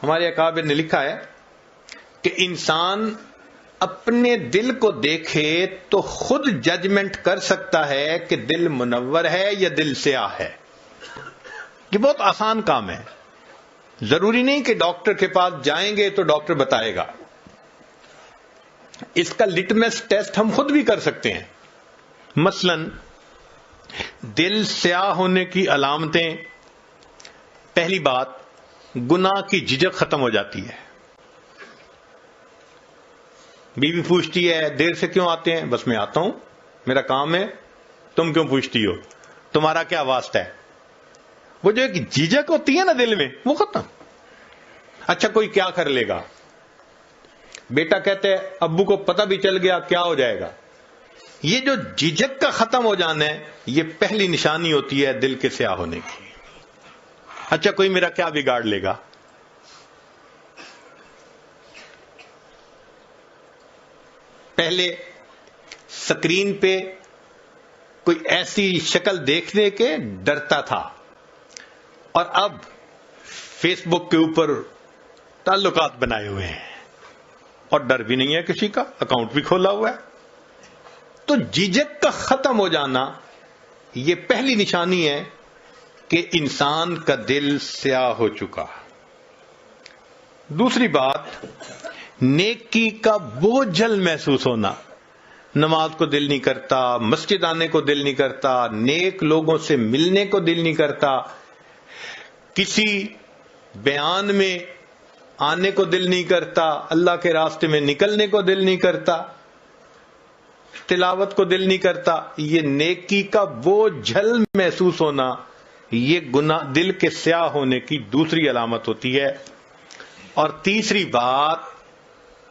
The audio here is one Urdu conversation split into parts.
ہمارے اکابر نے لکھا ہے کہ انسان اپنے دل کو دیکھے تو خود ججمنٹ کر سکتا ہے کہ دل منور ہے یا دل سیاہ ہے. یہ بہت آسان کام ہے. ضروری نہیں کہ ڈاکٹر کے پاس جائیں گے تو ڈاکٹر بتائے گا. اس کا لٹمس ٹیسٹ ہم خود بھی کر سکتے ہیں. مثلا دل سیاہ ہونے کی علامتیں: پہلی بات، گناہ کی جھجک ختم ہو جاتی ہے. بیوی پوچھتی ہے دیر سے کیوں آتے ہیں؟ بس میں آتا ہوں، میرا کام ہے. تم کیوں پوچھتی ہو؟ تمہارا کیا واسطہ ہے؟ وہ جو ایک جھجک ہوتی ہے نا دل میں، وہ ختم. اچھا کوئی کیا کر لے گا؟ بیٹا کہتے ہے ابو کو پتہ بھی چل گیا کیا ہو جائے گا. یہ جو جھجک کا ختم ہو جانا ہے، یہ پہلی نشانی ہوتی ہے دل کے سیاہ ہونے کی. اچھا کوئی میرا کیا بگاڑ لے گا؟ پہلے سکرین پہ کوئی ایسی شکل دیکھنے کے ڈرتا تھا، اور اب فیس بک کے اوپر تعلقات بنائے ہوئے ہیں اور ڈر بھی نہیں ہے کسی کا، اکاؤنٹ بھی کھولا ہوا ہے. تو جھجک کا ختم ہو جانا یہ پہلی نشانی ہے کہ انسان کا دل سیاہ ہو چکا. دوسری بات، نیکی کا بوجھل محسوس ہونا. نماز کو دل نہیں کرتا، مسجد آنے کو دل نہیں کرتا، نیک لوگوں سے ملنے کو دل نہیں کرتا، کسی بیان میں آنے کو دل نہیں کرتا، اللہ کے راستے میں نکلنے کو دل نہیں کرتا، تلاوت کو دل نہیں کرتا. یہ نیکی کا بوجھل محسوس ہونا یہ گناہ دل کے سیاہ ہونے کی دوسری علامت ہوتی ہے. اور تیسری بات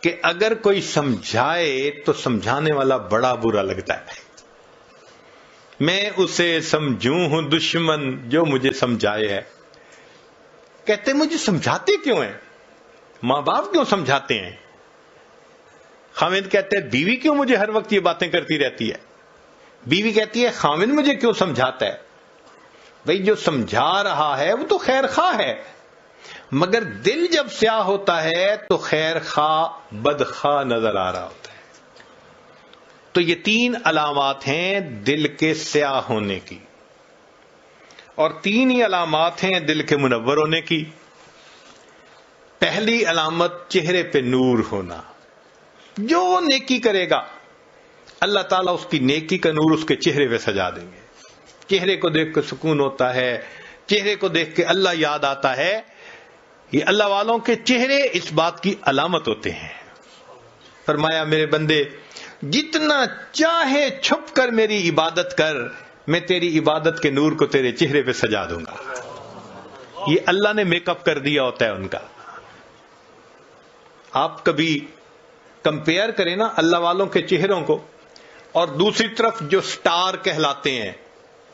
کہ اگر کوئی سمجھائے تو سمجھانے والا بڑا برا لگتا ہے. میں اسے سمجھوں ہوں دشمن جو مجھے سمجھائے ہے. کہتے مجھے سمجھاتے کیوں ہیں؟ ماں باپ کیوں سمجھاتے ہیں؟ خاوند کہتے ہیں بیوی کیوں مجھے ہر وقت یہ باتیں کرتی رہتی ہے؟ بیوی کہتی ہے خاوند مجھے کیوں سمجھاتا ہے؟ بھئی جو سمجھا رہا ہے وہ تو خیر خواہ ہے، مگر دل جب سیاہ ہوتا ہے تو خیر خواہ بدخواہ نظر آ رہا ہوتا ہے. تو یہ 3 علامات ہیں دل کے سیاہ ہونے کی، اور 3 ہی علامات ہیں دل کے منور ہونے کی. پہلی علامت چہرے پہ نور ہونا. جو نیکی کرے گا اللہ تعالیٰ اس کی نیکی کا نور اس کے چہرے پہ سجا دیں گے. چہرے کو دیکھ کے سکون ہوتا ہے، چہرے کو دیکھ کے اللہ یاد آتا ہے. یہ اللہ والوں کے چہرے اس بات کی علامت ہوتے ہیں. فرمایا میرے بندے جتنا چاہے چھپ کر میری عبادت کر، میں تیری عبادت کے نور کو تیرے چہرے پہ سجا دوں گا. یہ اللہ نے میک اپ کر دیا ہوتا ہے ان کا. آپ کبھی کمپیئر کریں نا اللہ والوں کے چہروں کو اور دوسری طرف جو سٹار کہلاتے ہیں،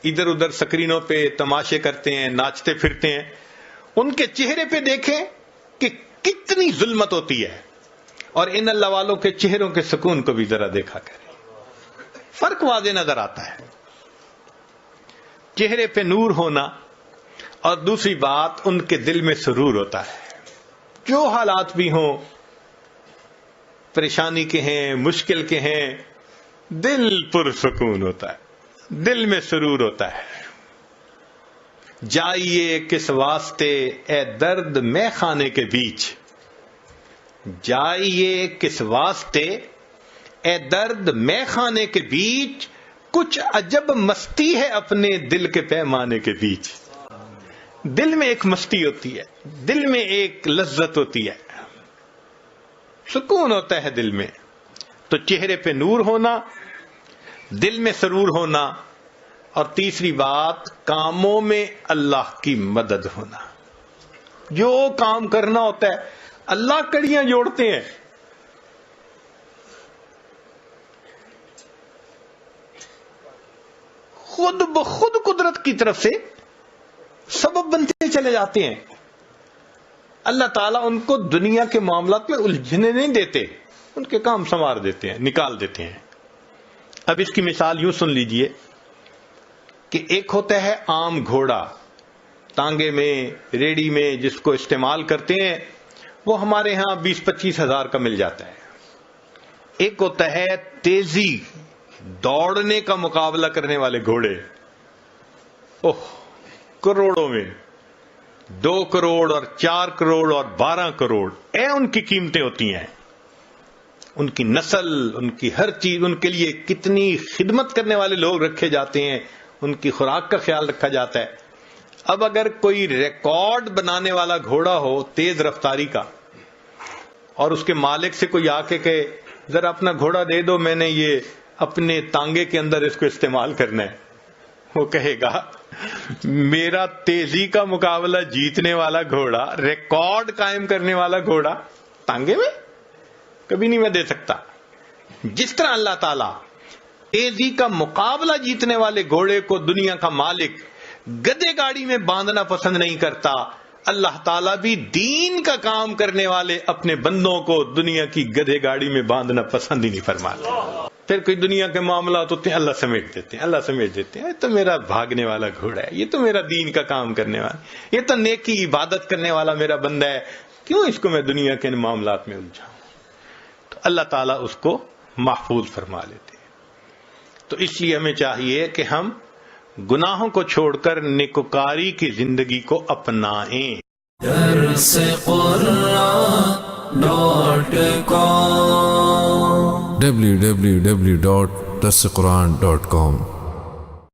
ادھر ادھر سکرینوں پہ تماشے کرتے ہیں، ناچتے پھرتے ہیں، ان کے چہرے پہ دیکھیں کہ کتنی ظلمت ہوتی ہے، اور ان اللہ والوں کے چہروں کے سکون کو بھی ذرا دیکھا کریں. فرق واضح نظر آتا ہے. چہرے پہ نور ہونا، اور دوسری بات ان کے دل میں سرور ہوتا ہے. جو حالات بھی ہوں، پریشانی کے ہیں، مشکل کے ہیں، دل پرسکون ہوتا ہے، دل میں سرور ہوتا ہے. جائیے کس واسطے اے درد میں خانے کے بیچ، جائیے کس واسطے اے درد میں خانے کے بیچ، کچھ عجب مستی ہے اپنے دل کے پیمانے کے بیچ. دل میں ایک مستی ہوتی ہے، دل میں ایک لذت ہوتی ہے، سکون ہوتا ہے دل میں. تو چہرے پہ نور ہونا، دل میں سرور ہونا، اور تیسری بات کاموں میں اللہ کی مدد ہونا. جو کام کرنا ہوتا ہے اللہ کڑیاں جوڑتے ہیں. خود بخود قدرت کی طرف سے سبب بنتے چلے جاتے ہیں. اللہ تعالیٰ ان کو دنیا کے معاملات میں الجھنے نہیں دیتے، ان کے کام سنوار دیتے ہیں، نکال دیتے ہیں. اب اس کی مثال یوں سن لیجئے کہ ایک ہوتا ہے عام گھوڑا، تانگے میں، ریڑی میں جس کو استعمال کرتے ہیں، وہ ہمارے ہاں 20-25 ہزار کا مل جاتا ہے. ایک ہوتا ہے تیزی دوڑنے کا مقابلہ کرنے والے گھوڑے، کروڑوں میں، 2 کروڑ اور 4 کروڑ اور 12 کروڑ ان کی قیمتیں ہوتی ہیں. ان کی نسل، ان کی ہر چیز، ان کے لیے کتنی خدمت کرنے والے لوگ رکھے جاتے ہیں، ان کی خوراک کا خیال رکھا جاتا ہے. اب اگر کوئی ریکارڈ بنانے والا گھوڑا ہو تیز رفتاری کا، اور اس کے مالک سے کوئی آ کے کہے ذرا اپنا گھوڑا دے دو، میں نے یہ اپنے تانگے کے اندر اس کو استعمال کرنا ہے، وہ کہے گا میرا تیزی کا مقابلہ جیتنے والا گھوڑا، ریکارڈ قائم کرنے والا گھوڑا تانگے میں کبھی نہیں میں دے سکتا. جس طرح اللہ تعالیٰ تیزی کا مقابلہ جیتنے والے گھوڑے کو دنیا کا مالک گدھے گاڑی میں باندھنا پسند نہیں کرتا، اللہ تعالیٰ بھی دین کا کام کرنے والے اپنے بندوں کو دنیا کی گدھے گاڑی میں باندھنا پسند ہی نہیں فرماتا. پھر کوئی دنیا کے معاملات ہوتے ہیں، اللہ سمیٹ دیتے ہیں، اللہ سمیٹ دیتے ہیں. یہ تو میرا بھاگنے والا گھوڑا ہے، یہ تو میرا دین کا کام کرنے والا، یہ تو نیکی عبادت کرنے والا میرا بندہ ہے، کیوں اس کو میں دنیا کے معاملات میں الجھاؤں. تو اللہ تعالیٰ اس کو محفوظ فرما لیتے ہیں. تو اس لیے ہمیں چاہیے کہ ہم گناہوں کو چھوڑ کر نیکوکاری کی زندگی کو اپنائیں. درس قرآن.com www.درسقرآن.com